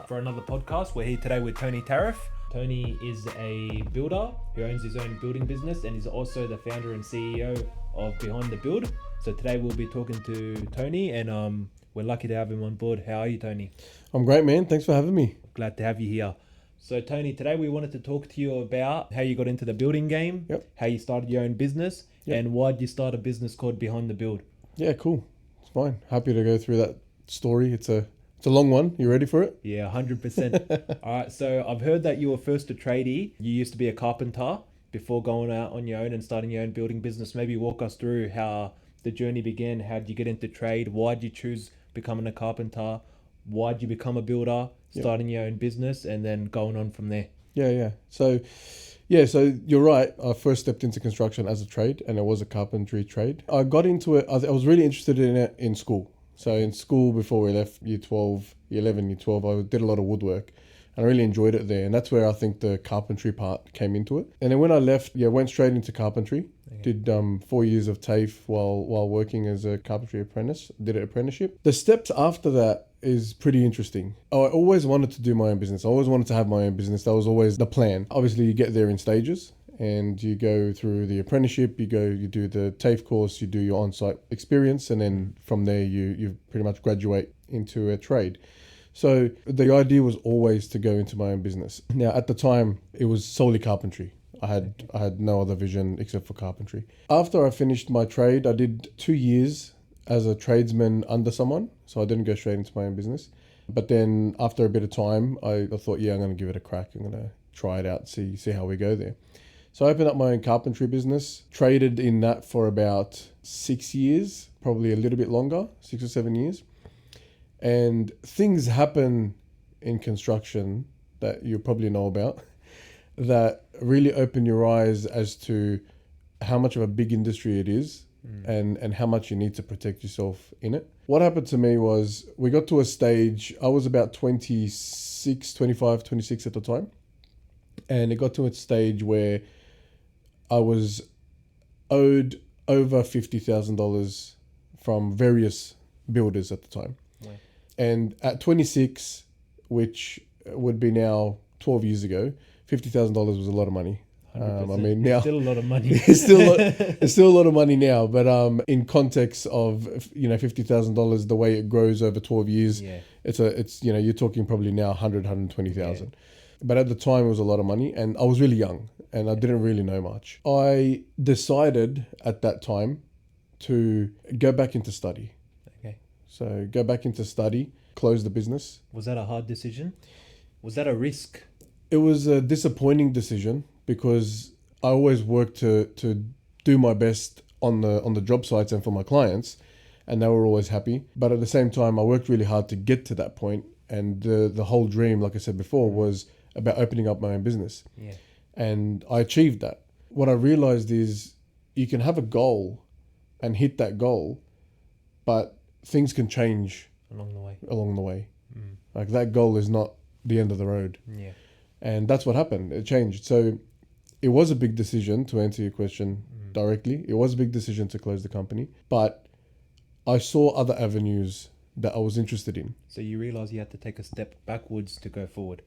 for another podcast. We're here today with Tony Taraf. Tony is a builder who owns his own building business and is also the founder and CEO of Behind the Build. So today we'll be talking to Tony, and we're lucky to have him on board. How are you, Tony? I'm great, man. Thanks for having me. Glad to have you here. So Tony, today we wanted to talk to you about how you got into the building game, how you started your own business, and why did you start a business called Behind the Build? Yeah, cool. It's fine. Happy to go through that story. It's a long one. You ready for it? Yeah, 100%. All right. So I've heard that you were first a tradie. You used to be a carpenter before going out on your own and starting your own building business. Maybe walk us through how the journey began. How did you get into trade? Why did you choose becoming a carpenter? Why did you become a builder, starting your own business, and then going on from there? Yeah. So you're right. I first stepped into construction as a trade, and it was a carpentry trade. I got into it. I was really interested in it in school. So in school, before we left year 11, year 12, I did a lot of woodwork. And I really enjoyed it there. And that's where I think the carpentry part came into it. And then when I left, went straight into carpentry. Okay. Did 4 years of TAFE while working as a carpentry apprentice. Did an apprenticeship. The steps after that is pretty interesting. I always wanted to do my own business. I always wanted to have my own business. That was always the plan. Obviously, you get there in stages. And you go through the apprenticeship, you do the TAFE course, you do your on-site experience, and then from there you pretty much graduate into a trade. So the idea was always to go into my own business. Now at the time, it was solely carpentry. I had no other vision except for carpentry. After I finished my trade, I did 2 years as a tradesman under someone, so I didn't go straight into my own business. But then after a bit of time, I thought, I'm going to give it a crack. I'm going to try it out, see how we go there. So I opened up my own carpentry business, traded in that for about 6 years, probably a little bit longer, 6 or 7 years. And things happen in construction that you probably know about that really open your eyes as to how much of a big industry it is and how much you need to protect yourself in it. What happened to me was we got to a stage, I was about 25, 26 at the time. And it got to a stage where I was owed over $50,000 from various builders at the time. Wow. And at 26, which would be now 12 years ago, $50,000 was a lot of money. Now still a lot of money. It's still a lot of money now, but in context of $50,000, the way it grows over 12 years, it's you're talking probably now 120,000. Yeah. But at the time, it was a lot of money, and I was really young, and I didn't really know much. I decided at that time to go back into study. Okay. So go back into study, close the business. Was that a hard decision? Was that a risk? It was a disappointing decision because I always worked to do my best on the job sites and for my clients, and they were always happy. But at the same time, I worked really hard to get to that point, and the whole dream, like I said before, was about opening up my own business. Yeah. And I achieved that. What I realized is you can have a goal and hit that goal, but things can change along the way. Like that goal is not the end of the road. Yeah. And that's what happened. It changed. So it was a big decision, to answer your question directly. It was a big decision to close the company, but I saw other avenues that I was interested in. So you realized you had to take a step backwards to go forward.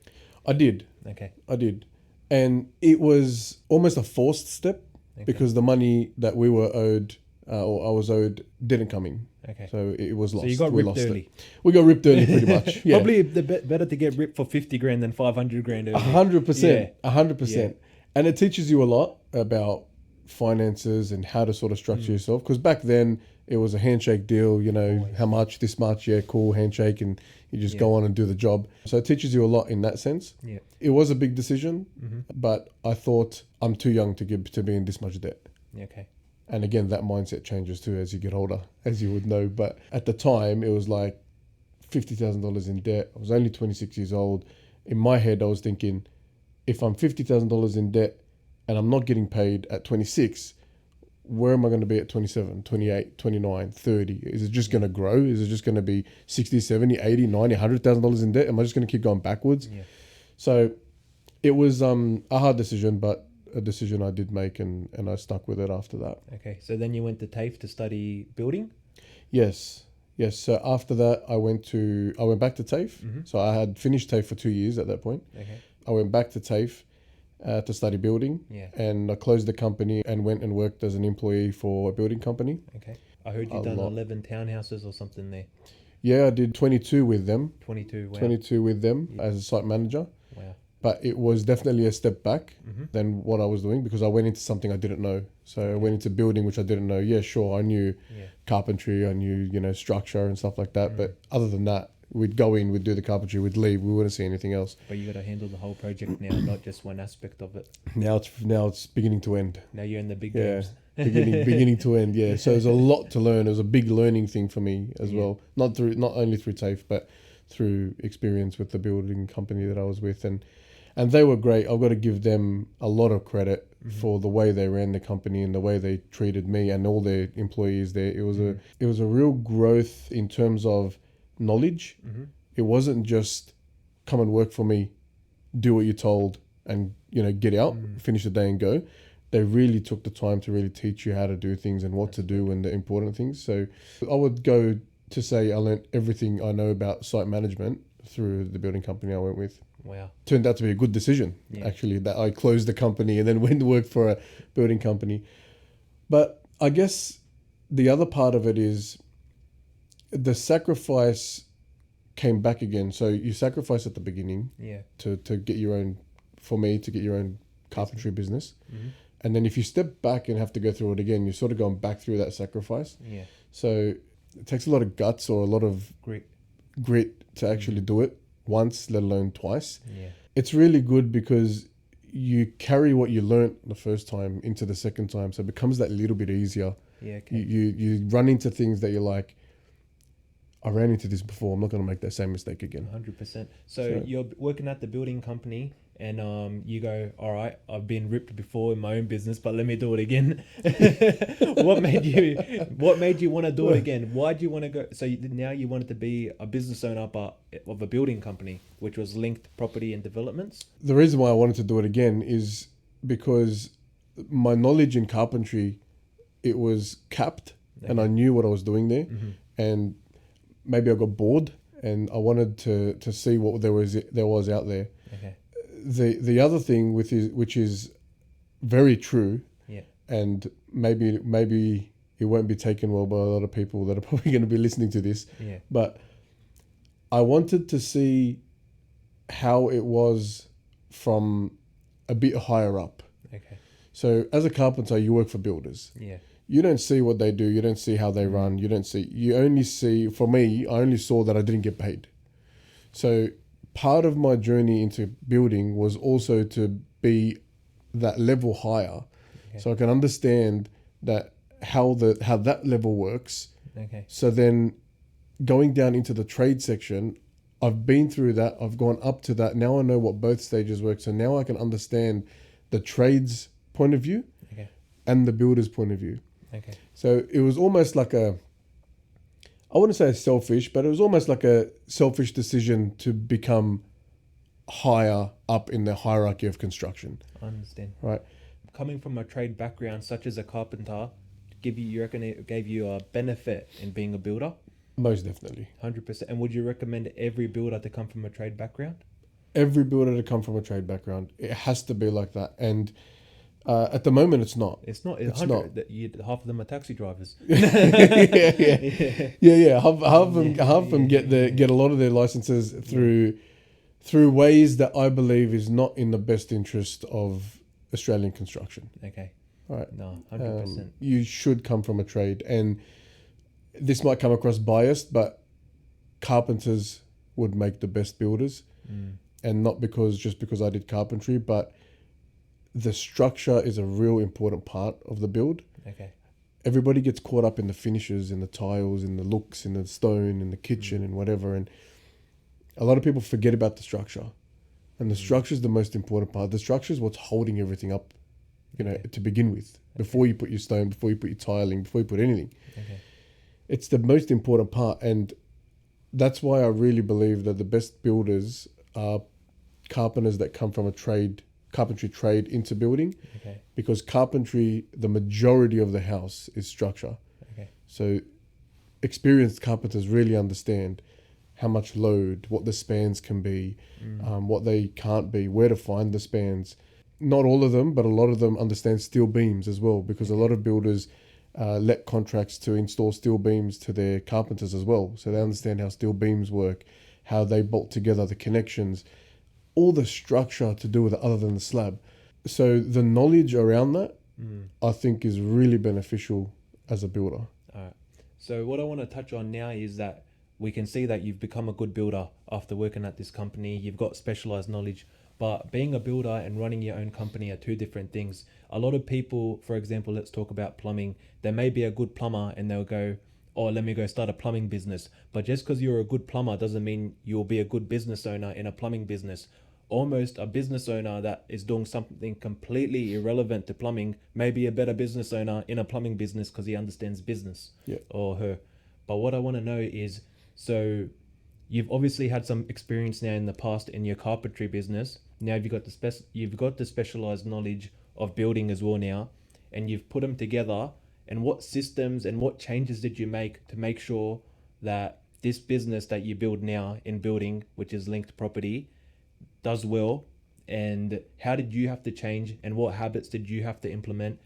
I did. Okay. I did. And it was almost a forced step because the money that we were owed, or I was owed, didn't come in. Okay. So it was lost. So you got ripped early. We got ripped early pretty much. Yeah. Probably better to get ripped for 50 grand than 500 grand early. 100%. 100%. And it teaches you a lot about finances and how to sort of structure yourself. Because back then it was a handshake deal, always. How much, this much, cool, handshake, and you just go on and do the job. So it teaches you a lot in that sense. Yeah. It was a big decision, but I thought I'm too young to be in this much debt. Okay. And again, that mindset changes too as you get older, as you would know. But at the time, it was like $50,000 in debt. I was only 26 years old. In my head, I was thinking, if I'm $50,000 in debt and I'm not getting paid at 26, where am I going to be at 27, 28, 29, 30? Is it just going to grow? Is it just going to be 60, 70, 80, 90, $100,000 in debt? Am I just going to keep going backwards? Yeah. So it was a hard decision, but a decision I did make, and I stuck with it after that. Okay. So then you went to TAFE to study building? Yes. Yes. So after that, I went back to TAFE. Mm-hmm. So I had finished TAFE for 2 years at that point. Okay. I went back to TAFE to study building. Yeah. And I closed the company and went and worked as an employee for a building company. Okay. I heard you've done 11 townhouses or something there. Yeah, I did 22 with them. 22. Wow. 22 with them Yeah. as a site manager. Wow. But it was definitely a step back Mm-hmm. than what I was doing because I went into something I didn't know. So I went into building, which I didn't know. Yeah, sure, I knew Yeah. carpentry, I knew, structure and stuff like that. Mm. But other than that, we'd go in, we'd do the carpentry, we'd leave, we wouldn't see anything else. But you got to handle the whole project now, not just one aspect of it. Now it's beginning to end. Now you're in the big Yeah, games. beginning to end. Yeah, so there's a lot to learn. It was a big learning thing for me as Yeah. well. Not only through TAFE, but through experience with the building company that I was with, and they were great. I've got to give them a lot of credit Mm-hmm. for the way they ran the company and the way they treated me and all their employees there. It was a real growth in terms of knowledge. Mm-hmm. It wasn't just come and work for me, do what you're told, and get out, finish the day and go. They really took the time to really teach you how to do things and what to do and the important things. So I would go to say I learned everything I know about site management through the building company I went with. Wow. Turned out to be a good decision, actually, that I closed the company and then went to work for a building company. But I guess the other part of it is the sacrifice came back again. So you sacrifice at the beginning Yeah. to get your own, for me, to get your own carpentry business. Mm-hmm. And then if you step back and have to go through it again, you're sort of going back through that sacrifice. Yeah. So it takes a lot of guts or a lot of grit to actually do it once, let alone twice. Yeah. It's really good because you carry what you learnt the first time into the second time. So it becomes that little bit easier. Yeah. Okay. You run into things that you're like, I ran into this before. I'm not going to make that same mistake again. 100%. So you're working at the building company and you go, all right, I've been ripped before in my own business, but let me do it again. What made you want to do it again? Why do you want to go? So now you wanted to be a business owner of a building company, which was Linked Property and Developments. The reason why I wanted to do it again is because my knowledge in carpentry, it was capped and I knew what I was doing there. Mm-hmm. And maybe I got bored and I wanted to see what there was out there. Okay. The other thing which is very true, Yeah. and maybe it won't be taken well by a lot of people that are probably going to be listening to this, Yeah. but I wanted to see how it was from a bit higher up. Okay. So as a carpenter, you work for builders. Yeah. You don't see what they do. You don't see how they run. You only see, for me, I only saw that I didn't get paid. So part of my journey into building was also to be that level higher. Okay. So I can understand that how that level works. Okay. So then going down into the trade section, I've been through that. I've gone up to that. Now I know what both stages work. So now I can understand the trade's point of view and the builder's point of view. Okay. So it was almost like I wouldn't say selfish, but it was almost like a selfish decision to become higher up in the hierarchy of construction. I understand. Right. Coming from a trade background, such as a carpenter, you reckon it gave you a benefit in being a builder? Most definitely. 100%. And would you recommend every builder to come from a trade background? Every builder to come from a trade background. It has to be like that. And at the moment, it's not. It's not. It's 100. not. Half of them are taxi drivers. Yeah. Half of them get a lot of their licenses through ways that I believe is not in the best interest of Australian construction. Okay. Right. No, 100%. You should come from a trade, and this might come across biased, but carpenters would make the best builders, and not just because I did carpentry, but the structure is a real important part of the build. Okay. Everybody gets caught up in the finishes, in the tiles, in the looks, in the stone, in the kitchen, and whatever. And a lot of people forget about the structure. And the structure is the most important part. The structure is what's holding everything up, to begin with. Before you put your stone, before you put your tiling, before you put anything. Okay. It's the most important part. And that's why I really believe that the best builders are carpenters that come from a carpentry trade into building. Okay. Because carpentry, the majority of the house is structure. Okay. So experienced carpenters really understand how much load, what the spans can be, what they can't be, where to find the spans. Not all of them, but a lot of them understand steel beams as well, because a lot of builders let contracts to install steel beams to their carpenters as well. So they understand how steel beams work, how they bolt together, the connections, all the structure to do with it other than the slab. So the knowledge around that, I think, is really beneficial as a builder. All right. So what I want to touch on now is that we can see that you've become a good builder after working at this company. You've got specialized knowledge, but being a builder and running your own company are two different things. A lot of people, for example, let's talk about plumbing. They may be a good plumber and they'll go, oh, let me go start a plumbing business. But just because you're a good plumber doesn't mean you'll be a good business owner in a plumbing business. Almost a business owner that is doing something completely irrelevant to plumbing may be a better business owner in a plumbing business because he understands business, or her. But what I want to know is, so you've obviously had some experience now in the past in your carpentry business. Now you've got the specialized knowledge of building as well now, and you've put them together. And what systems and what changes did you make to make sure that this business that you build now in building, which is linked property, does well? And how did you have to change, and what habits did you have to implement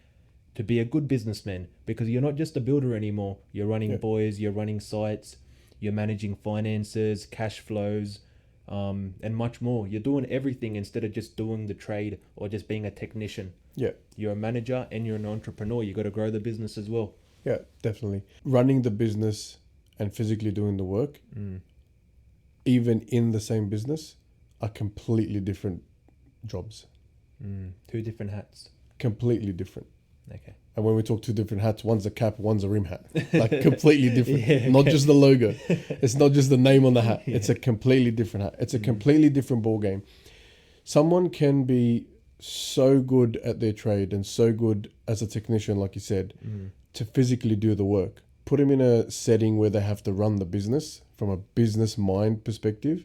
to be a good businessman? Because you're not just a builder anymore. You're running boys, you're running sites, you're managing finances, cash flows, and much more. You're doing everything instead of just doing the trade or just being a technician. Yeah. You're a manager and you're an entrepreneur. You got to grow the business as well. Yeah, definitely. Running the business and physically doing the work, even in the same business, are completely different jobs. Two different hats. Completely different. Okay. And when we talk two different hats, one's a cap, one's a rim hat. Like completely different. Not just the logo. It's not just the name on the hat. It's a completely different hat. It's a completely different ball game. Someone can be so good at their trade and so good as a technician, like you said, to physically do the work. Put them in a setting where they have to run the business from a business mind perspective,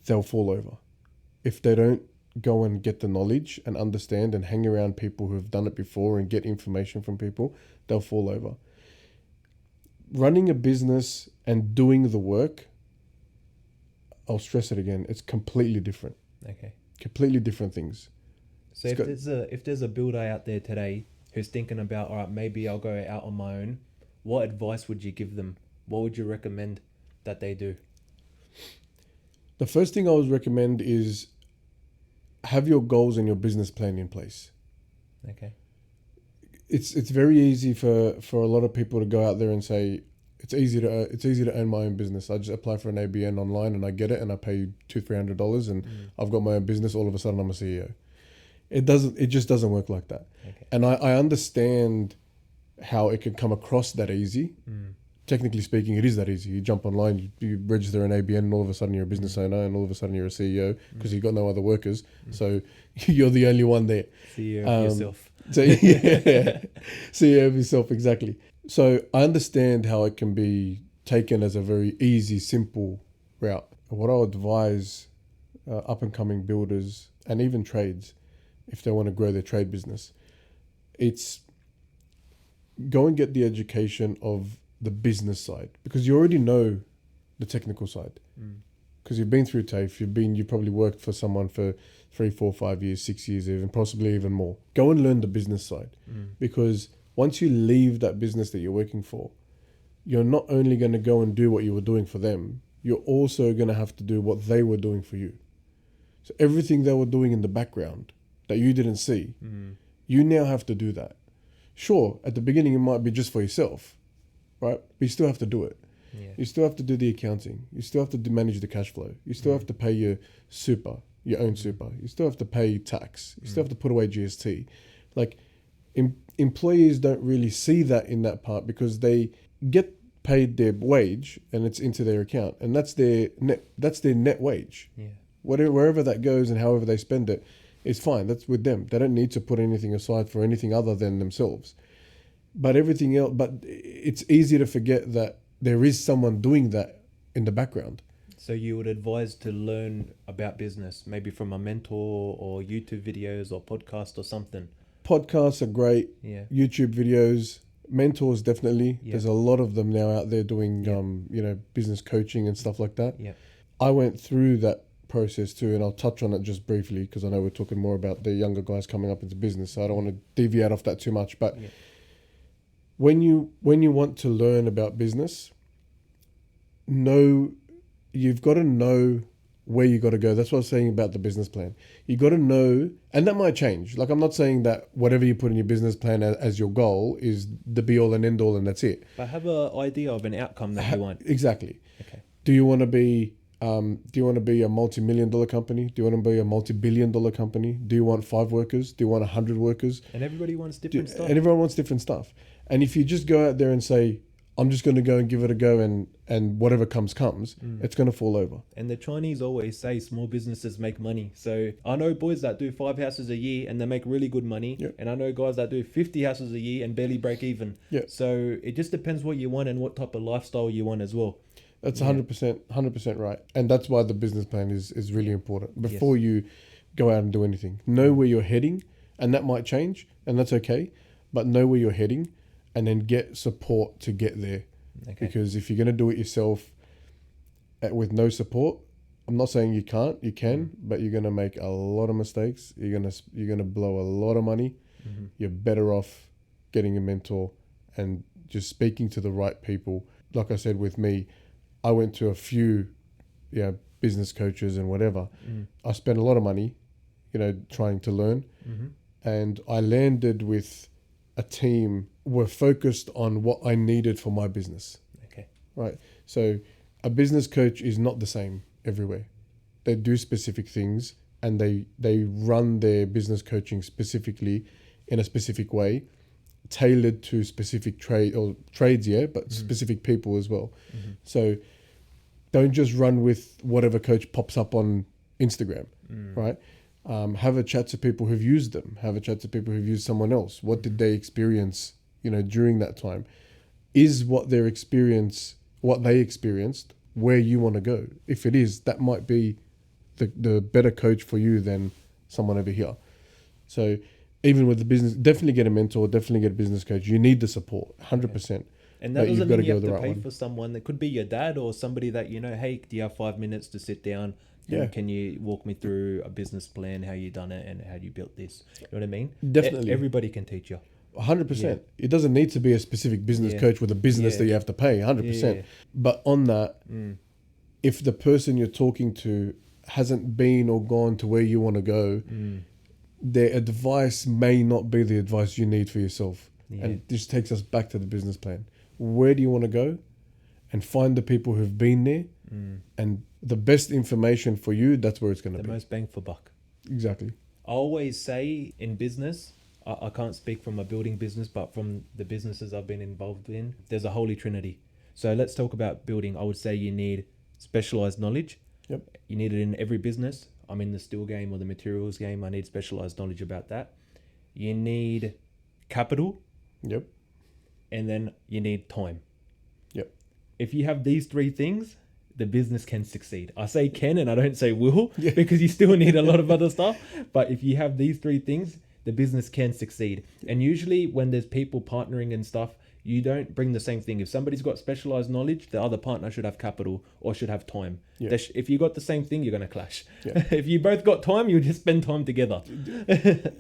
they'll fall over. If they don't go and get the knowledge and understand and hang around people who have done it before and get information from people, they'll fall over. Running a business and doing the work, I'll stress it again, it's completely different. Okay. Completely different things. So if there's a builder out there today who's thinking about, all right, maybe I'll go out on my own, what advice would you give them? What would you recommend that they do? The first thing I would recommend is have your goals and your business plan in place. Okay. It's very easy for a lot of people to go out there and say, it's easy to own my own business. I just apply for an ABN online and I get it and I pay $200-300 and I've got my own business. All of a sudden I'm a CEO. It just doesn't work like that. Okay. And I understand how it can come across that easy. Technically speaking, it is that easy. You jump online, you register an ABN, and all of a sudden you're a business owner, and all of a sudden you're a CEO because you've got no other workers. So you're the only one there. CEO of yourself. So yeah, CEO of yourself, exactly. So I understand how it can be taken as a very easy, simple route. What I would advise up and coming builders and even trades, if they want to grow their trade business, it's go and get the education of the business side, because you already know the technical side, because you've been through TAFE, you probably worked for someone for 3, 4, 5 years, 6 years, even possibly even more. Go and learn the business side, because once you leave that business that you're working for, you're not only going to go and do what you were doing for them, you're also going to have to do what they were doing for you. So everything they were doing in the background that you didn't see, you now have to do that. Sure, at the beginning it might be just for yourself, right? But you still have to do it. Yeah. You still have to do the accounting. You still have to manage the cash flow. You still have to pay your own super. You still have to pay tax. You still have to put away GST. Like, employees don't really see that in that part because they get paid their wage and it's into their account, and that's their net wage. Yeah. Wherever that goes and however they spend it, it's fine. That's with them. They don't need to put anything aside for anything other than themselves. But everything else, but it's easy to forget that there is someone doing that in the background. So you would advise to learn about business, maybe from a mentor or YouTube videos or podcast or something? Podcasts are great. Yeah. YouTube videos, Mentors, definitely. Yeah. There's a lot of them now out there doing, Yeah. business coaching and stuff like that. Yeah. I went through that process too, and I'll touch on it just briefly because I know we're talking more about the younger guys coming up into business, so I don't want to deviate off that too much. But Yeah. when you want to learn about business, you've got to know where you got to go. That's what I was saying about the business plan. You got to know, and that might change. Like, I'm not saying that whatever you put in your business plan as your goal is the be all and end all and that's it. But have an idea of an outcome that you want. Exactly. Okay. Do you want to be a multi-million-dollar company? Do you want to be a multi-billion-dollar company? Do you want 5 workers? Do you want 100 workers? And everybody wants different stuff. And everyone wants different stuff. And if you just go out there and say, I'm just going to go and give it a go and whatever comes, it's going to fall over. And the Chinese always say small businesses make money. So I know boys that do 5 houses a year and they make really good money. Yep. And I know guys that do 50 houses a year and barely break even. Yep. So it just depends what you want and what type of lifestyle you want as well. That's 100% right. And that's why the business plan is really important. Before you go out and do anything, know where you're heading, and that might change, and that's okay. But know where you're heading, and then get support to get there. Okay. Because if you're going to do it yourself with no support, I'm not saying you can't, you can, but you're going to make a lot of mistakes. You're going to blow a lot of money. Mm-hmm. You're better off getting a mentor and just speaking to the right people. Like I said, with me, I went to a few, business coaches and whatever. I spent a lot of money, trying to learn. And I landed with a team were focused on what I needed for my business. Okay. Right. So a business coach is not the same everywhere. They do specific things, and they run their business coaching specifically in a specific way, tailored to specific trades, but specific people as well. So don't just run with whatever coach pops up on Instagram, right? Have a chat to people who've used them. Have a chat to people who've used someone else. What did they experience, during that time? Is what they experienced where you want to go? If it is, that might be the better coach for you than someone over here. So even with the business, definitely get a mentor, definitely get a business coach. You need the support, 100%. And that doesn't mean you have to pay for someone. It could be your dad or somebody that, hey, do you have 5 minutes to sit down? Yeah. Can you walk me through a business plan, how you done it and how you built this? You know what I mean? Definitely. Everybody can teach you. 100%. Yeah. It doesn't need to be a specific business coach with a business that you have to pay, 100%. Yeah. But on that, if the person you're talking to hasn't been or gone to where you want to go, their advice may not be the advice you need for yourself. Yeah. And this takes us back to the business plan. Where do you want to go? And find the people who've been there. And the best information for you, that's where it's going to be. The most bang for buck. Exactly. I always say in business, I can't speak from a building business, but from the businesses I've been involved in, there's a holy trinity. So let's talk about building. I would say you need specialized knowledge. Yep. You need it in every business. I'm in the steel game or the materials game. I need specialized knowledge about that. You need capital. Yep. And then you need time. Yep. If you have these 3 things, the business can succeed. I say can and I don't say will, because you still need a lot of other stuff. But if you have these 3 things, the business can succeed. And usually when there's people partnering and stuff, you don't bring the same thing. If somebody's got specialized knowledge, the other partner should have capital or should have time. Yeah. If you got the same thing, you're going to clash. Yeah. If you both got time, you just spend time together.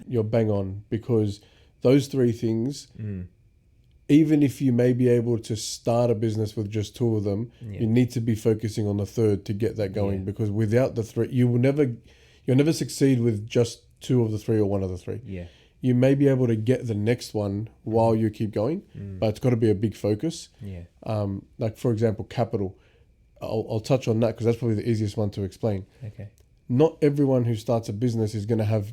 You're bang on, because those 3 things, even if you may be able to start a business with just 2 of them, you need to be focusing on the 3rd to get that going, because without the 3, you'll never succeed with just 2 of the 3 or 1 of the 3. Yeah. You may be able to get the next one while you keep going, but it's got to be a big focus. Yeah. Like, for example, capital. I'll touch on that because that's probably the easiest one to explain. Okay. Not everyone who starts a business is going to have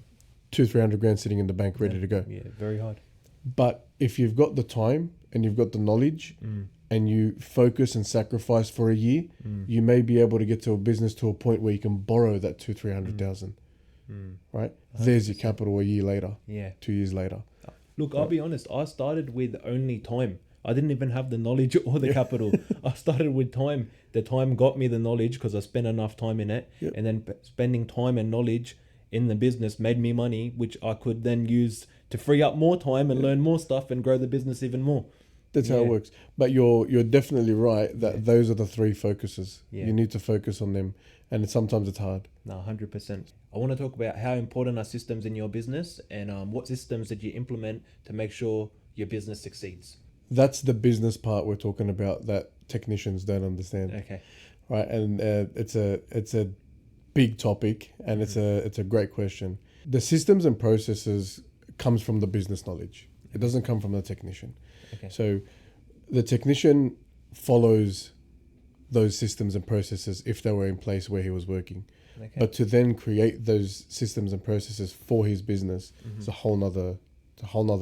200-300 grand sitting in the bank ready to go. Yeah, very hard. But if you've got the time and you've got the knowledge and you focus and sacrifice for a year, you may be able to get to a business to a point where you can borrow that 200,000-300,000. Right? 100%. There's your capital a year later. Yeah. 2 years later. Look, I'll be honest. I started with only time. I didn't even have the knowledge or the capital. I started with time. The time got me the knowledge because I spent enough time in it. Yep. And then spending time and knowledge in the business made me money, which I could then use to free up more time and learn more stuff and grow the business even more. That's how it Yeah. works. But you're definitely right that Yeah. those are the three focuses. Yeah. You need to focus on them, and sometimes it's hard. No, 100%. I want to talk about how important are systems in your business, and what systems did you implement to make sure your business succeeds? That's the business part we're talking about that technicians don't understand, Okay. right? And it's a big topic, and it's a great question. The systems and processes comes from the business knowledge. It doesn't come from the technician. Okay. So the technician follows those systems and processes if they were in place where he was working. Okay. But to then create those systems and processes for his business, it's a whole nother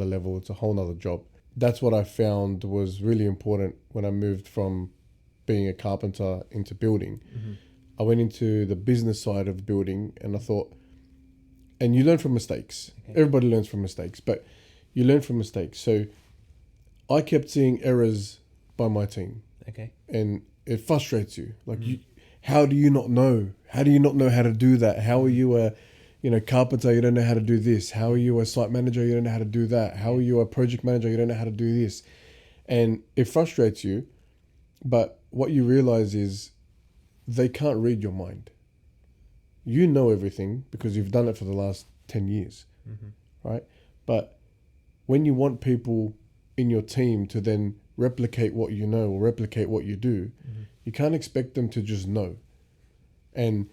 level. It's a whole nother job. That's what I found was really important when I moved from being a carpenter into building. I went into the business side of building, and I thought, and you learn from mistakes. Okay. Everybody learns from mistakes, but you learn from mistakes. So I kept seeing errors by my team, Okay. and it frustrates you. Like, how do you not know? How do you not know how to do that? How are you a, carpenter? You don't know how to do this. How are you a site manager? You don't know how to do that. How are you a project manager? You don't know how to do this. And it frustrates you. But what you realize is they can't read your mind. You know everything because you've done it for the last 10 years, right? But when you want people in your team to then replicate what you know or replicate what you do, you can't expect them to just know. And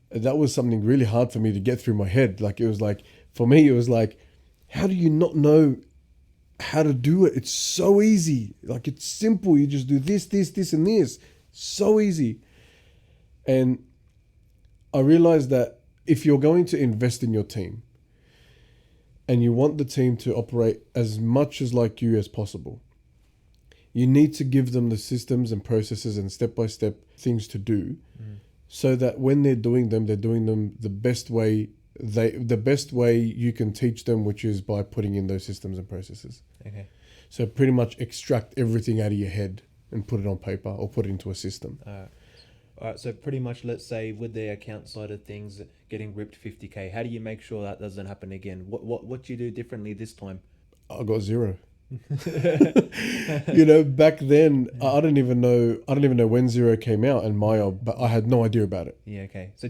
that was something really hard for me to get through my head. Like, it was like, for me, it was like, how do you not know how to do it? It's so easy. Like, it's simple. You just do this, this, this, and this. So easy. And I realized that if you're going to invest in your team and you want the team to operate as much as like you as possible, you need to give them the systems and processes and step-by-step things to do, so that when they're doing them the best way you can teach them, which is by putting in those systems and processes. Okay. So pretty much extract everything out of your head and put it on paper or put it into a system. All right. So pretty much, let's say with the account side of things, getting ripped 50K, how do you make sure that doesn't happen again? What do you do differently this time? I got zero. Back then, I don't even know when zero came out and Maya, but I had no idea about it. Yeah. Okay. So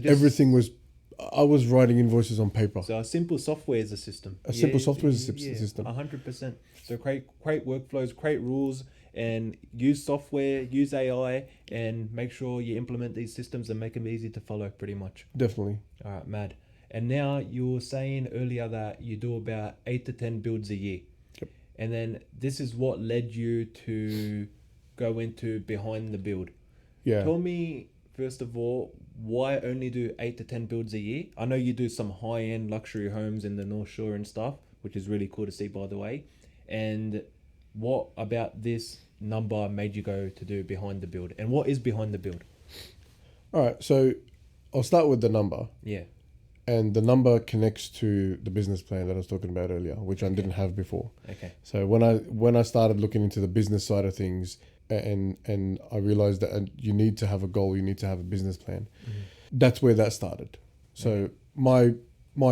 I was writing invoices on paper. So a simple software is a system. A simple software is a system. 100%. So create workflows, create rules, and use software, use AI, and make sure you implement these systems and make them easy to follow. Pretty much. Definitely. All right, mad. And now you were saying earlier that you do about 8 to 10 builds a year. Yep. And then this is what led you to go into behind the build. Yeah. Tell me, first of all, why only do 8 to 10 builds a year? I know you do some high-end luxury homes in the North Shore and stuff, which is really cool to see, by the way. And what about this number made you go to do behind the build? And what is behind the build? All right. So I'll start with the number. Yeah. And the number connects to the business plan that I was talking about earlier, which I didn't have before. Okay. So when I started looking into the business side of things, and I realized that you need to have a goal, you need to have a business plan. That's where that started. So my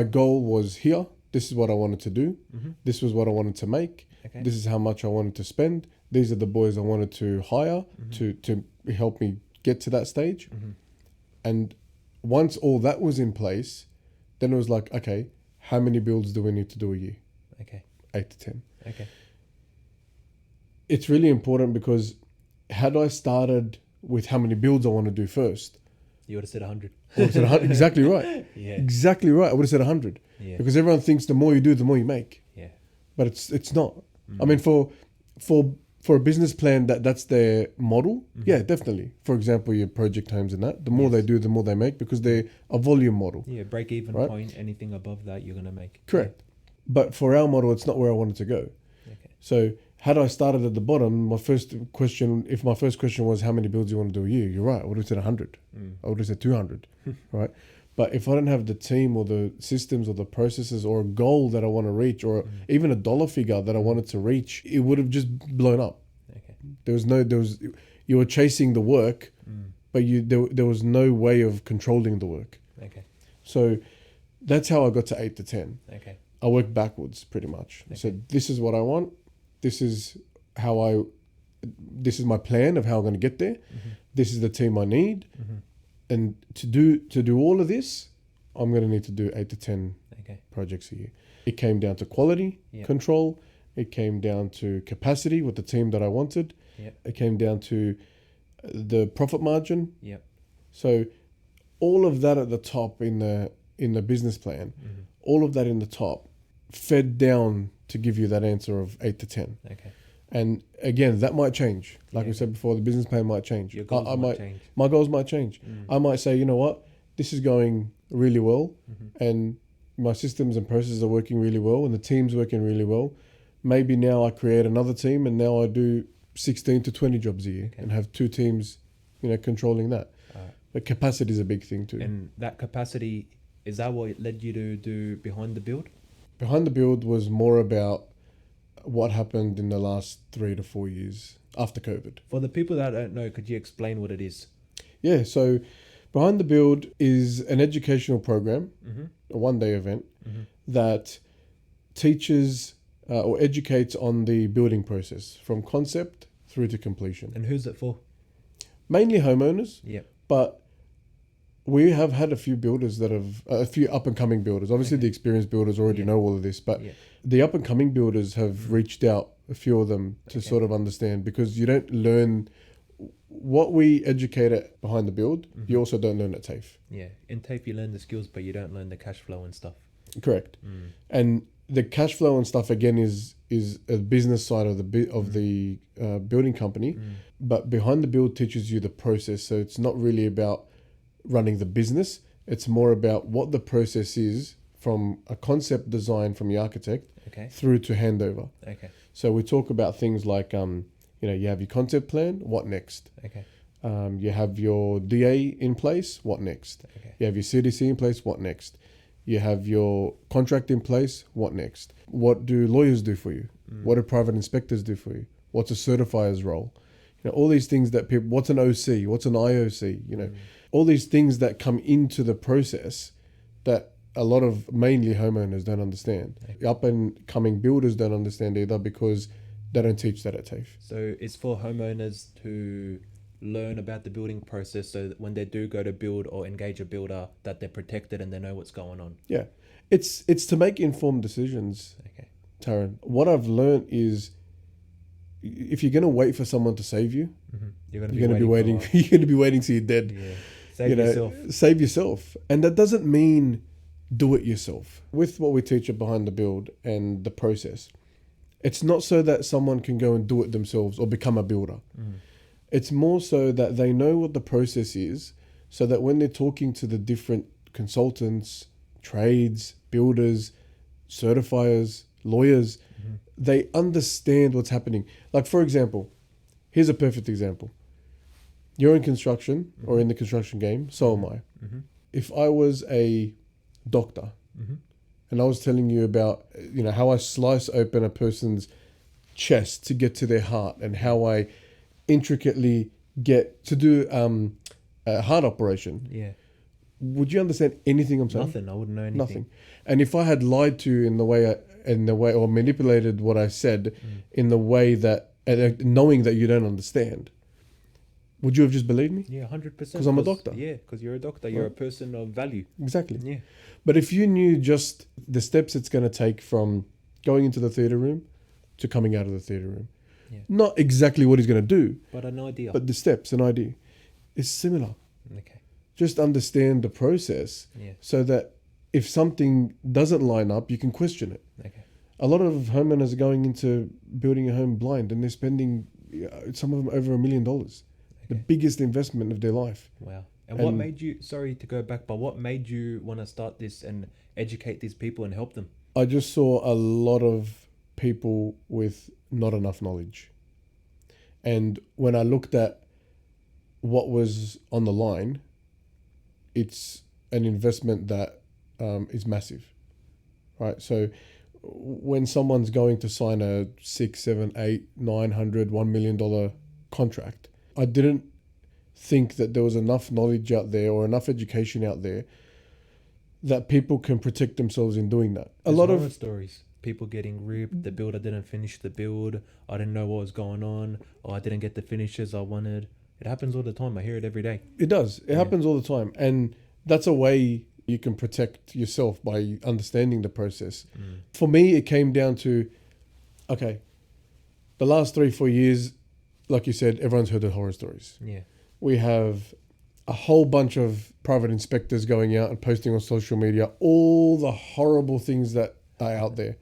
goal was here. This is what I wanted to do. This was what I wanted to make. Okay. This is how much I wanted to spend. These are the boys I wanted to hire to help me get to that stage. And once all that was in place, then it was like, okay, how many builds do we need to do a year? Okay. 8 to 10. Okay. It's really important because had I started with how many builds I want to do first, You would have said 100. I would have said 100. Exactly right. Yeah. Exactly right. I would have said 100. Yeah. Because everyone thinks the more you do, the more you make. Yeah. But it's not. I mean, for a business plan that's their model, yeah, definitely. For example, your project homes and that, the more they do, the more they make, because they're a volume model. Yeah, break even Right? point, anything above that you're going to make. Correct. But for our model, it's not where I wanted to go. Okay. So had I started at the bottom, if my first question was how many builds you want to do a year, you're right. I would have said 100. I would have said 200, right? But if I don't have the team or the systems or the processes or a goal that I want to reach, or even a dollar figure that I wanted to reach, it would have just blown up. Okay. You were chasing the work, but there was no way of controlling the work. Okay. So that's how I got to 8 to 10. Okay. I worked backwards pretty much. I said, this is what I want. This is how I this is my plan of how I'm going to get there. This is the team I need. And to do all of this, I'm going to need to do 8 to 10 projects a year. It came down to quality control. It came down to capacity with the team that I wanted. It came down to the profit margin. So all of that at the top in the business plan, all of that in the top fed down to give you that answer of 8 to 10. And again, that might change. Like we said before, the business plan might change. Your goals might change. My goals might change. I might say, you know what, this is going really well, and my systems and processes are working really well, and the team's working really well. Maybe now I create another team, and now I do 16 to 20 jobs a year and have 2 teams, controlling that. But capacity is a big thing too. And that capacity, is that what led you to do Behind the Build? Behind the Build was more about what happened in the last 3 to 4 years after COVID. For the people that don't know, could you explain what it is? Yeah, so Behind the Build is an educational program, a one-day event that teaches or educates on the building process from concept through to completion. And who's it for? Mainly homeowners, Yep. but we have had a few builders that have, a few up-and-coming builders. Obviously, the experienced builders already know all of this, but the up-and-coming builders have reached out, a few of them, to sort of understand, because you don't learn what we educate at Behind the Build, you also don't learn at TAFE. Yeah, in TAFE you learn the skills, but you don't learn the cash flow and stuff. Correct. And the cash flow and stuff, again, is a business side of the building company, but Behind the Build teaches you the process. So it's not really about running the business. It's more about what the process is from a concept design from the architect through to handover. So we talk about things like, you have your concept plan, what next? You have your DA in place, what next? You have your CDC in place, what next? You have your contract in place, what next? What do lawyers do for you? What do private inspectors do for you? What's a certifier's role? All these things that people, what's an OC? What's an IOC? All these things that come into the process that a lot of mainly homeowners don't understand. Up and coming builders don't understand either, because they don't teach that at TAFE. So it's for homeowners to learn about the building process, so that when they do go to build or engage a builder, that they're protected and they know what's going on. Yeah. It's to make informed decisions, Taran. What I've learned is, if you're going to wait for someone to save you, you're going to be waiting. You're going to be waiting till you're dead. Save yourself. Save yourself. And that doesn't mean do it yourself. With what we teach at Behind the Build and the process, it's not so that someone can go and do it themselves or become a builder. It's more so that they know what the process is, so that when they're talking to the different consultants, trades, builders, certifiers, lawyers, they understand what's happening. Like, for example, here's a perfect example. You're in construction or in the construction game, so am I. If I was a doctor and I was telling you about, how I slice open a person's chest to get to their heart, and how I intricately get to do a heart operation, would you understand anything I'm saying? Nothing. I wouldn't know anything. Nothing. And if I had lied to you in the way, or manipulated what I said in the way that, knowing that you don't understand, would you have just believed me? Yeah, 100%. Because I'm a doctor. Yeah, because you're a doctor. You're a person of value. Exactly. Yeah. But if you knew just the steps it's going to take from going into the theatre room to coming out of the theatre room, not exactly what he's going to do, but an idea. But the steps, an idea, is similar. Just understand the process, so that if something doesn't line up, you can question it. A lot of homeowners are going into building a home blind, and they're spending, some of them, over $1 million. The biggest investment of their life. Wow. And what made you, sorry to go back, but what made you want to start this and educate these people and help them? I just saw a lot of people with not enough knowledge. And when I looked at what was on the line, it's an investment that is massive, right? So when someone's going to sign a $600, $700, $800, $900, $1 million contract, I didn't think that there was enough knowledge out there or enough education out there that people can protect themselves in doing that. There's a lot of stories. people getting ripped, the builder didn't finish the build, I didn't know what was going on, or I didn't get the finishes I wanted. It happens all the time. I hear it every day. It does. It happens all the time. And that's a way you can protect yourself by understanding the process. For me, it came down to, okay, the last 3-4 years, like you said, everyone's heard the horror stories. Yeah. We have a whole bunch of private inspectors going out and posting on social media all the horrible things that are out there.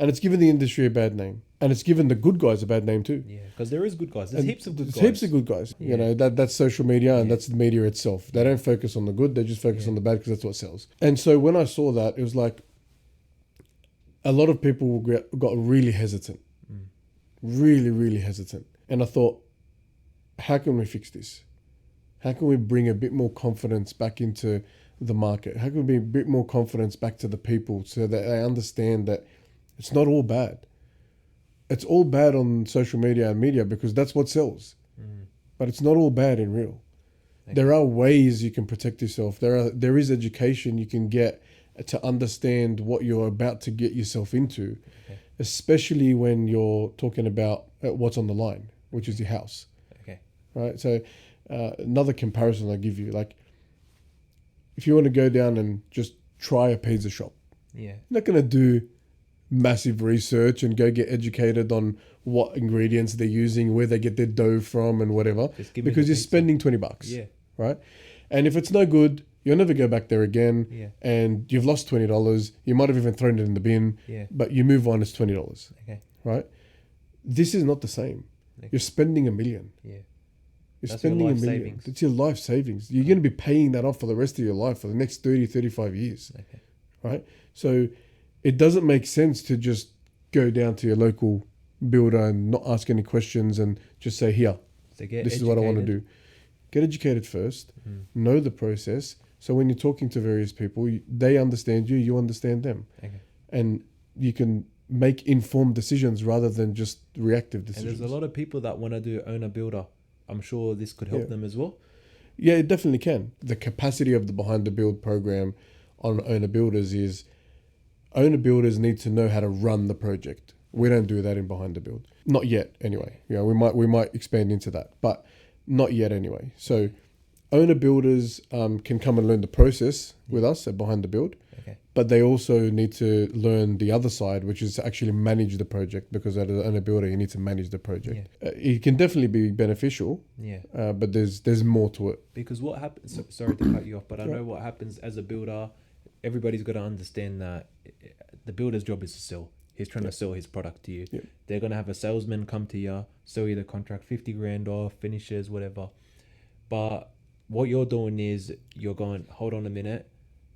And it's given the industry a bad name. And it's given the good guys a bad name too. Yeah, because there is good guys. There's heaps of good guys. Heaps of good guys. Yeah. You know, that's social media and that's the media itself. They don't focus on the good. They just focus on the bad because that's what sells. And so when I saw that, it was like a lot of people got really hesitant. Really, really hesitant. And I thought, how can we fix this? How can we bring a bit more confidence back into the market? How can we bring a bit more confidence back to the people so that they understand that it's not all bad? It's all bad on social media and media because that's what sells. But it's not all bad in real. Okay. There are ways you can protect yourself. There is education you can get to understand what you're about to get yourself into, especially when you're talking about what's on the line, which is your house. Okay. Right? So another comparison I give you, like if you want to go down and just try a pizza shop, you're not going to do massive research and go get educated on what ingredients they're using, where they get their dough from and whatever, because you're spending $20. Right? And if it's no good, you'll never go back there again, and you've lost $20. You might have even thrown it in the bin, but you move on, it's $20. Right? This is not the same. You're spending $1 million. You're spending $1 million. Savings. It's your life savings. You're going to be paying that off for the rest of your life for the next 30, 35 years. Right? So it doesn't make sense to just go down to your local builder and not ask any questions and just say, here, this is what I want to do. Get educated first, know the process. So when you're talking to various people, they understand you, you understand them. And you can make informed decisions rather than just reactive decisions. And there's a lot of people that want to do owner builder. I'm sure this could help them as well. Yeah, it definitely can. The capacity of the Behind the Build program on owner builders is owner builders need to know how to run the project. We don't do that in Behind the Build. Not yet, anyway. You know, we might expand into that, but not yet anyway. So owner builders can come and learn the process with us at Behind the Build, but they also need to learn the other side, which is to actually manage the project, because as an owner builder, you need to manage the project. It can definitely be beneficial, but there's more to it. Because what happens, sorry to cut you off, but I know what happens as a builder. Everybody's got to understand that the builder's job is to sell. He's trying to sell his product to you. They're going to have a salesman come to you, sell you the contract, 50 grand off, finishes, whatever. But what you're doing is you're going, hold on a minute.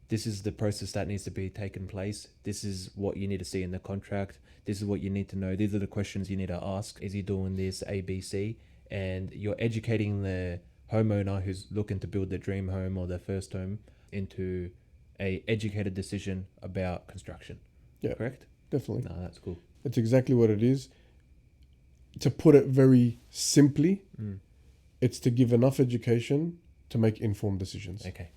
This is the process that needs to be taken place. This is what you need to see in the contract. This is what you need to know. These are the questions you need to ask. Is he doing this A, B, C? And you're educating the homeowner who's looking to build their dream home or their first home into a educated decision about construction. Correct? Definitely. No, that's cool. That's exactly what it is. To put it very simply, it's to give enough education to make informed decisions. Okay.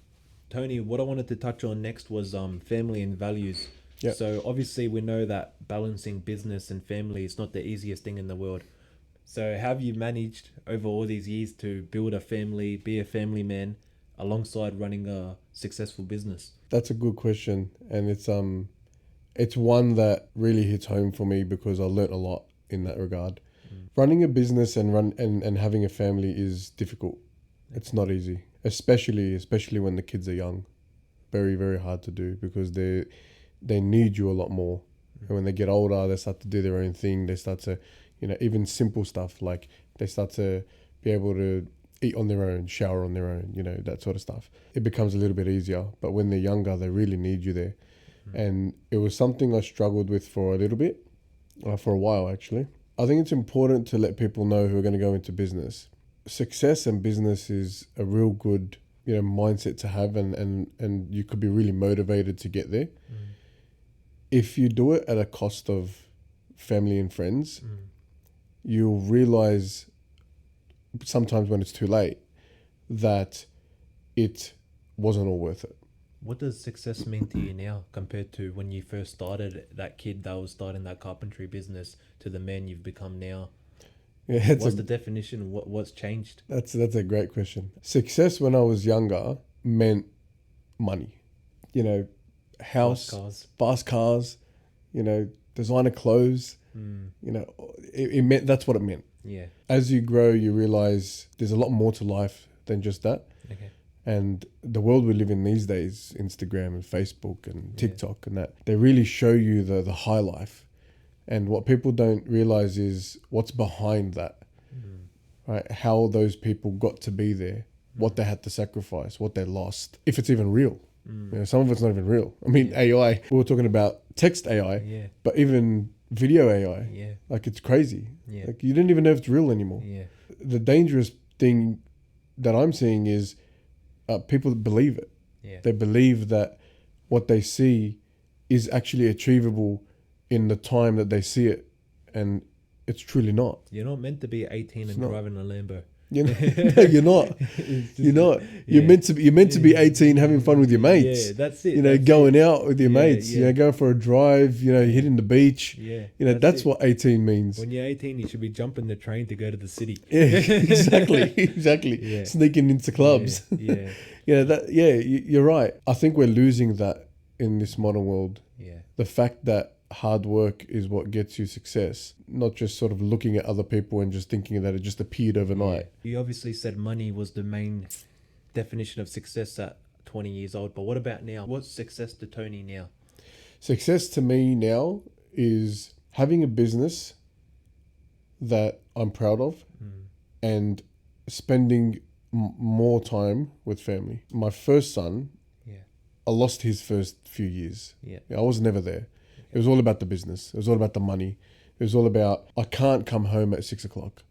Tony, what I wanted to touch on next was family and values. So obviously we know that balancing business and family is not the easiest thing in the world. So how have you managed over all these years to build a family, be a family man, alongside running a successful business? That's a good question, and it's one that really hits home for me because I learnt a lot in that regard. Running a business and having a family is difficult. It's not easy, especially when the kids are young. Very, very hard to do because they need you a lot more. And when they get older, they start to do their own thing. They start to, even simple stuff like they start to be able to eat on their own, shower on their own, that sort of stuff. It becomes a little bit easier. But when they're younger, they really need you there. And it was something I struggled with for a little bit, for a while actually. I think it's important to let people know who are going to go into business. Success in business is a real good, mindset to have, and you could be really motivated to get there. If you do it at a cost of family and friends, you'll realize sometimes when it's too late that it wasn't all worth it. What does success mean to you now compared to when you first started, that kid that was starting that carpentry business, to the man you've become now? Yeah, What's the definition? What's changed? that's a great question. Success when I was younger meant money. You know, house, fast cars, you know, designer clothes. You know, it meant, that's what it meant. Yeah. As you grow, you realize there's a lot more to life than just that. Okay. And the world we live in these days, Instagram and Facebook and TikTok and that, they really show you the high life. And what people don't realize is what's behind that, right? How those people got to be there, what they had to sacrifice, what they lost, if it's even real. You know, some of it's not even real. I mean, AI, we were talking about text AI, but even video AI, like it's crazy. Like you didn't even know if it's real anymore. The dangerous thing that I'm seeing is people believe it. They believe that what they see is actually achievable in the time that they see it, and it's truly not. You're not meant to be 18 and driving a Lambo. You know, no, you're not. You're not. You're meant to be 18, having fun with your mates. Yeah, that's it. You know, going out with your mates. You know, going for a drive. You know, hitting the beach. Yeah, you know, that's what 18 means. When you're 18, you should be jumping the train to go to the city. Yeah, exactly. Sneaking into clubs. You're right. I think we're losing that in this modern world. The fact that hard work is what gets you success, not just sort of looking at other people and just thinking that it just appeared overnight. You obviously said money was the main definition of success at 20 years old, but what about now? What's success to Tony now? Success to me now is having a business that I'm proud of and spending more time with family. My first son, I lost his first few years. I was never there. It was all about the business. It was all about the money. It was all about, I can't come home at 6 o'clock.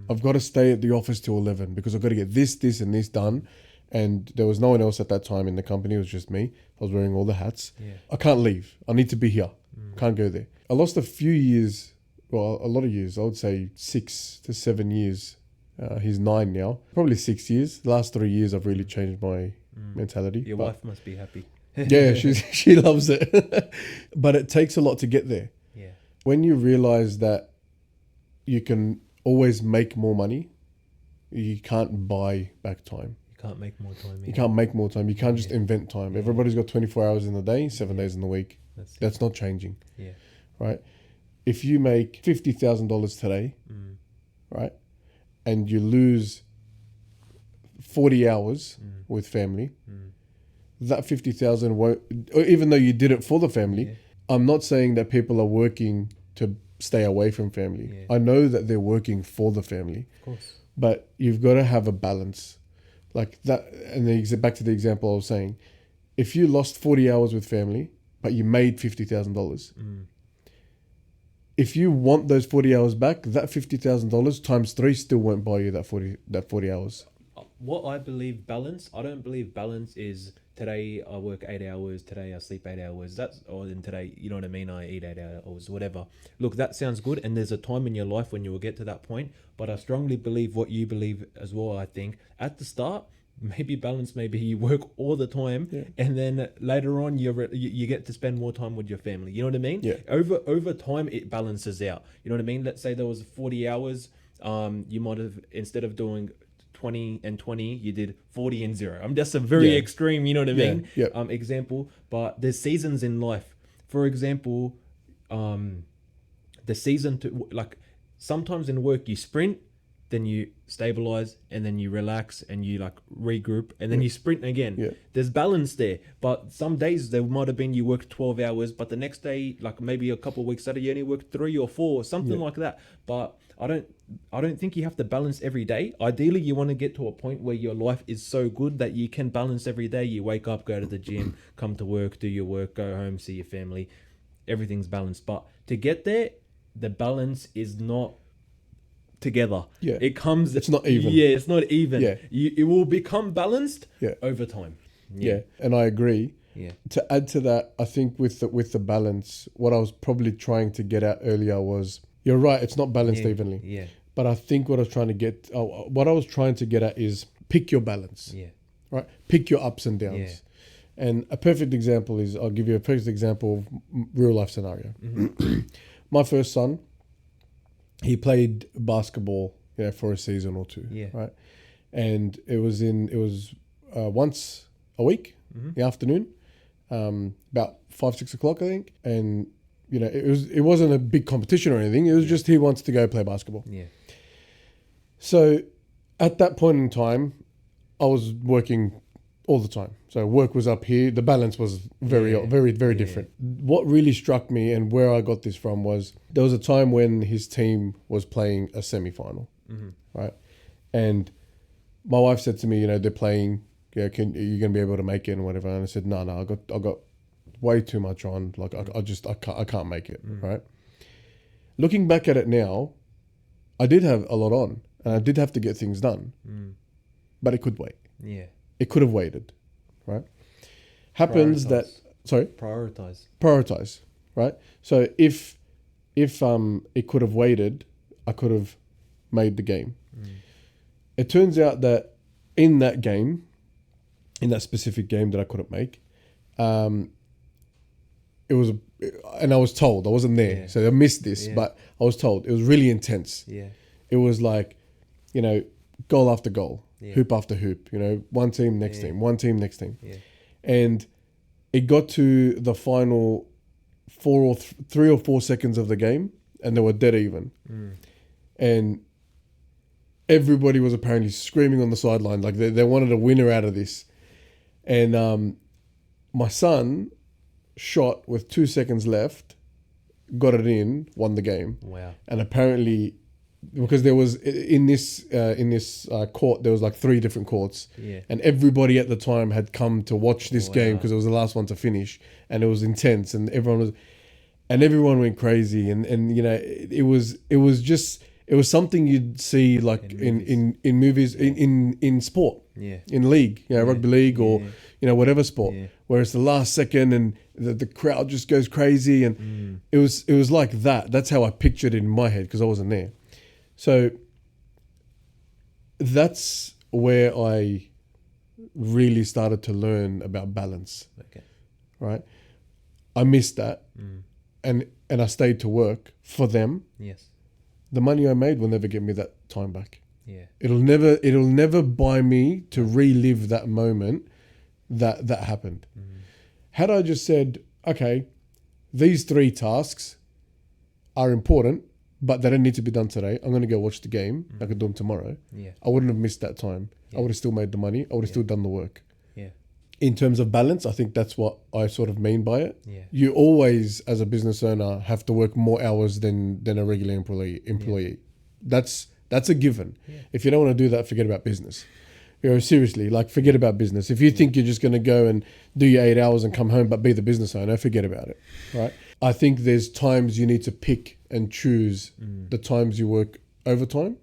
I've got to stay at the office till 11 because I've got to get this and this done. And there was no one else at that time in the company. It was just me. I was wearing all the hats. I can't leave. I need to be here. Can't go there. I lost a few years, well, a lot of years. I would say 6 to 7 years. He's 9 now. Probably 6 years. The last 3 years, I've really changed my mentality. Your wife must be happy. Yeah, she loves it. But it takes a lot to get there. When you realize that you can always make more money, you can't buy back time. You can't make more time. You can't make more time. You can't just invent time. Everybody's got 24 hours in the day, 7 days in the week. That's not changing. Right? If you make $50,000 today, right, and you lose 40 hours with family, that 50,000 won't, even though you did it for the family, I'm not saying that people are working to stay away from family. I know that they're working for the family. Of course. But you've got to have a balance. Like that, and back to the example I was saying, if you lost 40 hours with family, but you made $50,000, if you want those 40 hours back, that $50,000 times 3 still won't buy you that 40 hours. What I believe balance, I don't believe balance is today I work 8 hours, today I sleep 8 hours. Then today, you know what I mean, I eat 8 hours, whatever. Look, that sounds good, and there's a time in your life when you will get to that point. But I strongly believe what you believe as well. I think at the start, maybe balance, maybe you work all the time, and then later on you get to spend more time with your family. You know what I mean? Over time it balances out. You know what I mean? Let's say there was 40 hours. You might have, instead of doing 20 and 20, you did 40 and 0. I'm just a very extreme, you know what I mean? Example. But there's seasons in life. For example, the season to, like, sometimes in work you sprint, then you stabilize, and then you relax, and you like regroup, and then you sprint again. There's balance there. But some days there might have been you worked 12 hours, but the next day, like maybe a couple of weeks later, you only worked 3 or 4, something like that. But I don't think you have to balance every day. Ideally, you want to get to a point where your life is so good that you can balance every day. You wake up, go to the gym, come to work, do your work, go home, see your family. Everything's balanced. But to get there, the balance is not together. It's not even. It's not even. It will become balanced over time. And I agree. To add to that, I think with the balance, what I was probably trying to get at earlier was, you're right, it's not balanced evenly. But I think what I was trying to get at is pick your balance. Right? Pick your ups and downs. And a perfect example is, I'll give you a perfect example of real life scenario. My first son, he played basketball, for a season or two, right? And it was once a week, in the afternoon, about 5-6 o'clock, I think. And it wasn't a big competition or anything. It was just he wants to go play basketball. Yeah. So at that point in time, I was working all the time. So work was up here. The balance was very different. What really struck me and where I got this from was there was a time when his team was playing a semi-final, right? And my wife said to me, they're playing. Are you going to be able to make it and whatever? And I said, no, I got way too much on. Like I can't make it, right? Looking back at it now, I did have a lot on, and I did have to get things done, but it could wait. Yeah. It could have waited, right? Happens prioritize, right? So if it could have waited, I could have made the game. It turns out that in that specific game that I couldn't make, it was, and I was told, I wasn't there, so I missed this, but I was told it was really intense. Yeah. It was like, goal after goal. Hoop after hoop, one team, next team, one team, next team. Yeah. And it got to the final 3 or 4 seconds of the game, and they were dead even. And everybody was apparently screaming on the sideline, like they wanted a winner out of this. And my son shot with 2 seconds left, got it in, won the game. Wow. And apparently, because there was in this court, there was like 3 different courts, and everybody at the time had come to watch this game because it was the last one to finish, and it was intense, and everyone went crazy, and it was something you'd see like in movies, in sport, in league, rugby league or whatever sport, where it's the last second and the crowd just goes crazy, and it was like that. That's how I pictured it in my head because I wasn't there. So that's where I really started to learn about balance. Okay. Right? I missed that. And I stayed to work for them. Yes. The money I made will never get me that time back. Yeah. It'll never buy me to relive that moment that happened. Had I just said, okay, these 3 tasks are important, but they don't need to be done today. I'm going to go watch the game. I could do them tomorrow. Yeah. I wouldn't have missed that time. Yeah. I would have still made the money. I would have still done the work. Yeah. In terms of balance, I think that's what I sort of mean by it. Yeah. You always, as a business owner, have to work more hours than a regular employee. Yeah. That's a given. Yeah. If you don't want to do that, forget about business. Seriously, like forget about business. If you think you're just going to go and do your 8 hours and come home but be the business owner, forget about it, right? I think there's times you need to pick and choose the times you work overtime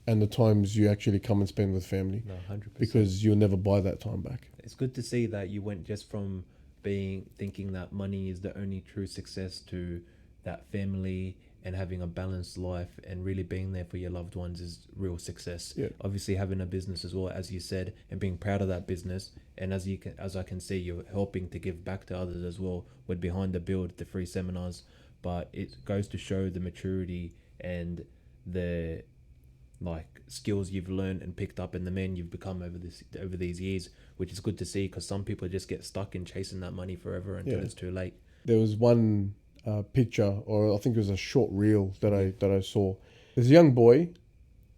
and the times you actually come and spend with family. No, 100%. Because you'll never buy that time back. It's good to see that you went just from thinking that money is the only true success to that family and having a balanced life and really being there for your loved ones is real success. Yeah. Obviously having a business as well, as you said, and being proud of that business. And as I can see, you're helping to give back to others as well with Behind the Build, the free seminars. But it goes to show the maturity and the skills you've learned and picked up and the man you've become over these years, which is good to see, because some people just get stuck in chasing that money forever until it's too late. There was one picture, or I think it was a short reel that I saw. There's a young boy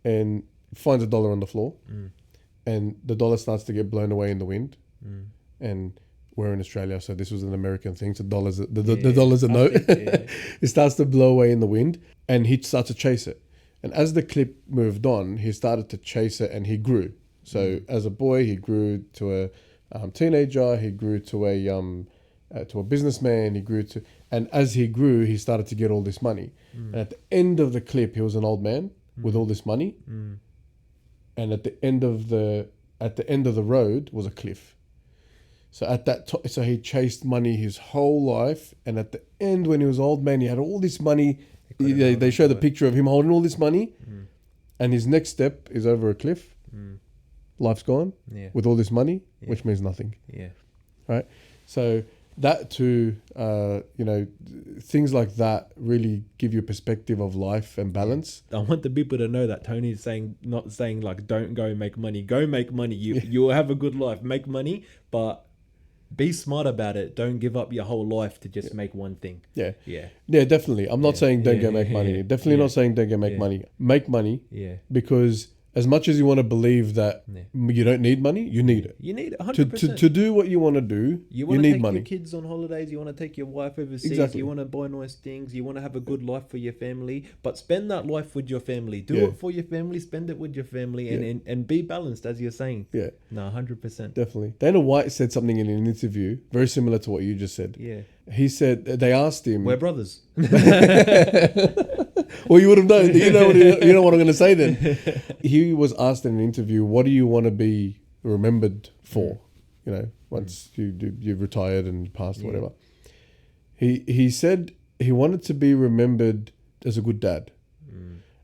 and finds $1 on the floor, and the dollar starts to get blown away in the wind. And we're in Australia, so this was an American thing. So the dollar's a note. It starts to blow away in the wind, and he starts to chase it. And as the clip moved on, he started to chase it, and he grew. So as a boy, he grew to a teenager. He grew to a businessman. He grew to, and as he grew, he started to get all this money. And at the end of the clip, he was an old man with all this money. And at the end of the road was a cliff. So so he chased money his whole life, and at the end, when he was old man, he had all this money. They show the picture of him holding all this money, and his next step is over a cliff. Life's gone with all this money, which means nothing. Yeah, right? So that too, things like that really give you a perspective of life and balance. I want the people to know that Tony's saying, not saying like, don't go make money. Go make money. You'll have a good life. Make money, but be smart about it. Don't give up your whole life to just make one thing. Yeah, Yeah, definitely. I'm not saying don't go make money. Definitely not saying don't go make money. Make money. Yeah. Because as much as you want to believe that you don't need money, you need it. You need it 100%. To do what you want to do, you want to need take money. your kids on holidays. You want to take your wife overseas. Exactly. You want to buy nice things. You want to have a good life for your family. But spend that life with your family. Do it for your family. Spend it with your family, and be balanced, as you're saying. Yeah. No, 100%. Definitely. Dana White said something in an interview very similar to what you just said. Yeah. He said they asked him. We're brothers. Well, you would have known. You know what I'm going to say then. He was asked in an interview, "What do you want to be remembered for?" Once you've retired and passed, or whatever. He said he wanted to be remembered as a good dad,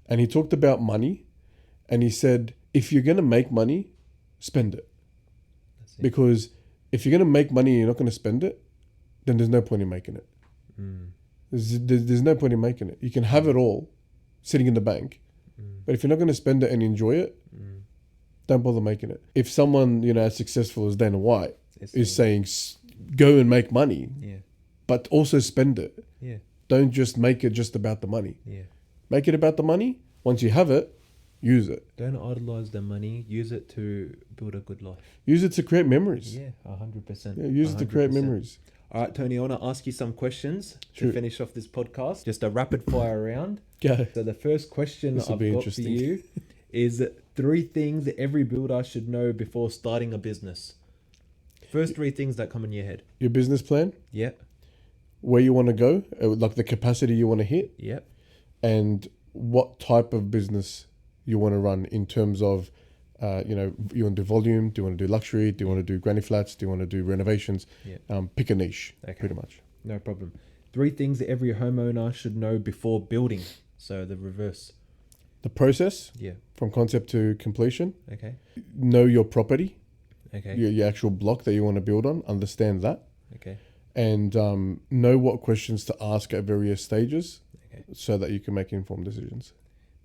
and he talked about money, and he said, if you're going to make money, spend it, because if you're going to make money and you're not going to spend it, then there's no point in making it. There's no point in making it. You can have it all sitting in the bank, but if you're not going to spend it and enjoy it, don't bother making it. If someone as successful as Dana White is saying go and make money, but also spend it, don't just make it just about the money. Make it about the money. Once you have it, use it. Don't idolize the money. Use it to build a good life. Use it to create memories. 100%. Use it to create memories. All right, Tony, I want to ask you some questions to finish off this podcast. Just a rapid fire round. Go. So the first question I've got for you is 3 things that every builder should know before starting a business. First 3 things that come in your head. Your business plan. Yep. Where you want to go, like the capacity you want to hit. Yep. And what type of business you want to run in terms of, you want to do volume, do you want to do luxury, do you want to do granny flats, do you want to do renovations? Pick a niche, pretty much. No problem. 3 things that every homeowner should know before building. So the reverse. The process. Yeah. From concept to completion. Okay. Know your property. Okay. Your actual block that you want to build on. Understand that. Okay. And know what questions to ask at various stages, so that you can make informed decisions.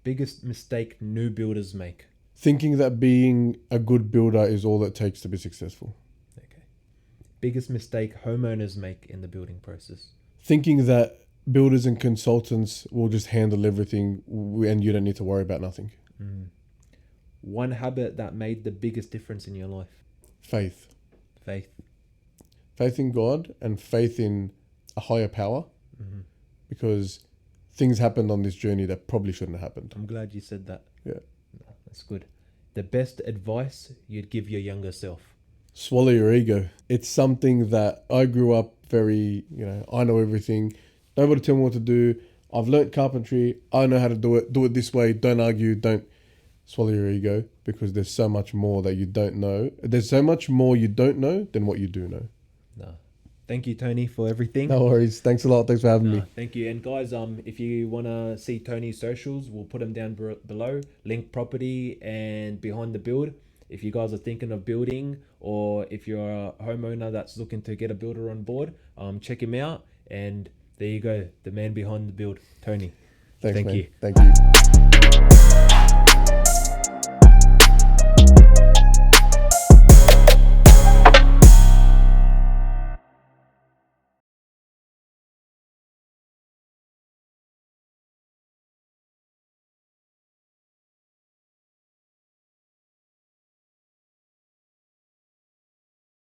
Biggest mistake new builders make? Thinking that being a good builder is all it takes to be successful. Okay. Biggest mistake homeowners make in the building process? Thinking that builders and consultants will just handle everything and you don't need to worry about nothing. One habit that made the biggest difference in your life? Faith. Faith in God and faith in a higher power, because things happened on this journey that probably shouldn't have happened. I'm glad you said that. Yeah. That's good. The best advice you'd give your younger self? Swallow your ego. It's something that I grew up very, I know everything. Nobody tell me what to do. I've learnt carpentry. I know how to do it. Do it this way. Don't argue. Don't swallow your ego, because there's so much more that you don't know. There's so much more you don't know than what you do know. No. Thank you, Tony, for everything. No worries. Thanks a lot. Thanks for having me. Thank you. And guys, if you want to see Tony's socials, we'll put them down below. Link Property and Behind the Build. If you guys are thinking of building, or if you're a homeowner that's looking to get a builder on board, check him out. And there you go, the man behind the build, Tony. Thank you. Thank you.